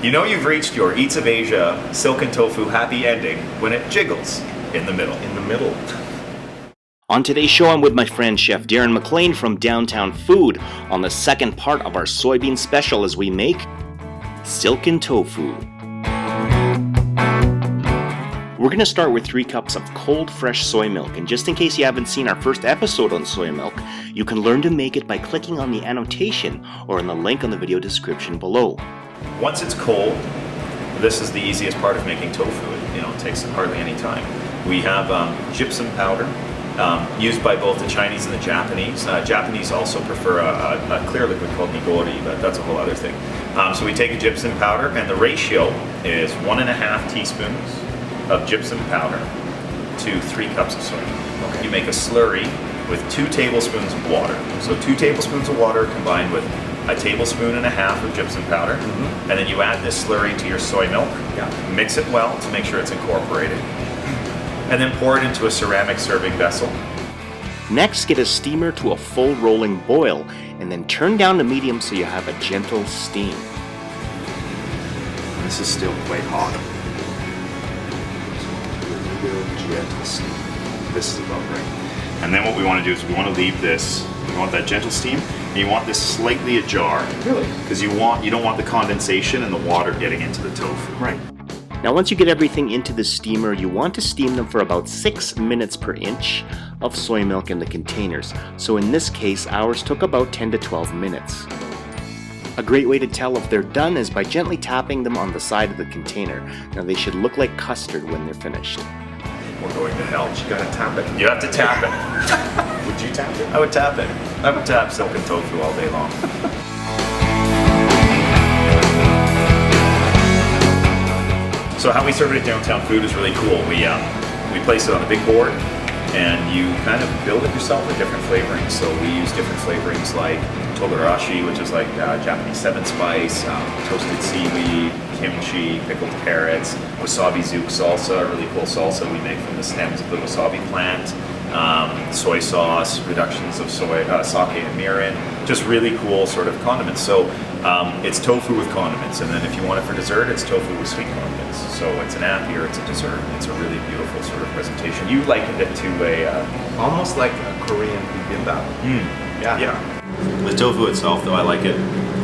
You know you've reached your Eats of Asia Silken Tofu happy ending when it jiggles in the middle. In the middle. On today's show, I'm with my friend Chef Darren MacLean from Downtownfood on the second part of our soybean special as we make Silken Tofu. We're going to start with 3 cups of cold, fresh soy milk, and just in case you haven't seen our first episode on soy milk, you can learn to make it by clicking on the annotation or on the link on the video description below. Once it's cold, this is the easiest part of making tofu. It takes hardly any time. We have gypsum powder, used by both the Chinese and the Japanese. Japanese also prefer a clear liquid called nigori, but that's a whole other thing. So we take a gypsum powder, and the ratio is 1.5 teaspoons of gypsum powder to 3 cups of soy milk. Okay. You make a slurry with 2 tablespoons of water. So 2 tablespoons of water combined with 1.5 tablespoons of gypsum powder, and then you add this slurry to your soy milk. Yeah. Mix it well to make sure it's incorporated, and then pour it into a ceramic serving vessel. Next, get a steamer to a full rolling boil, and then turn down to medium so you have a gentle steam. This is still quite hot. Real gentle steam. This is about right. And then what we want to do is we want to leave this, we want that gentle steam, and you want this slightly ajar. Really? Because you don't want the condensation and the water getting into the tofu. Right. Now once you get everything into the steamer, you want to steam them for about 6 minutes per inch of soy milk in the containers. So in this case, ours took about 10 to 12 minutes. A great way to tell if they're done is by gently tapping them on the side of the container. Now they should look like custard when they're finished. We're going to hell. You gotta tap it. You have to tap it. Would you tap it? I would tap it. I would tap silken tofu all day long. So how we serve it at Downtownfood is really cool. We place it on a big board, and you kind of build it yourself with different flavorings. So we use different flavorings like togarashi, which is like Japanese 7-spice, toasted seaweed, kimchi, pickled carrots, wasabi zook salsa, a really cool salsa we make from the stems of the wasabi plant, soy sauce, reductions of soy, sake and mirin, just really cool sort of condiments. So it's tofu with condiments, and then if you want it for dessert, it's tofu with sweet condiments. So it's an app here, it's a dessert. It's a really beautiful sort of presentation. You likened it to a... almost like a Korean bibimbap. Yeah. With tofu itself, though, I like it.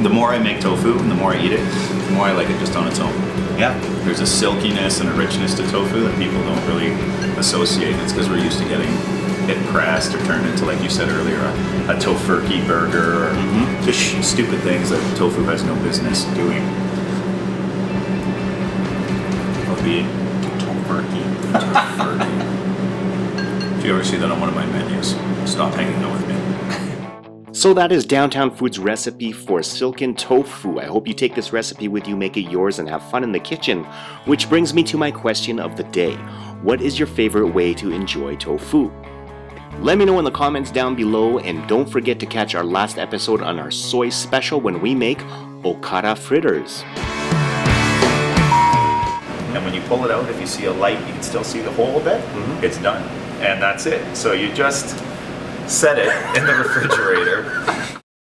The more I make tofu and the more I eat it, the more I like it just on its own. Yeah. There's a silkiness and a richness to tofu that people don't really associate. It's because we're used to getting it pressed or turned into, like you said earlier, a tofurkey burger, or just stupid things that tofu has no business doing. Or being tofurkey. If you ever see that on one of my menus, stop hanging out with me. So that is Downtownfood's recipe for silken tofu. I hope you take this recipe with you, make it yours, and have fun in the kitchen. Which brings me to my question of the day. What is your favorite way to enjoy tofu? Let me know in the comments down below, and don't forget to catch our last episode on our soy special when we make okara fritters. And when you pull it out, if you see a light, you can still see the hole of it. It's done. And that's it. So you just set it in the refrigerator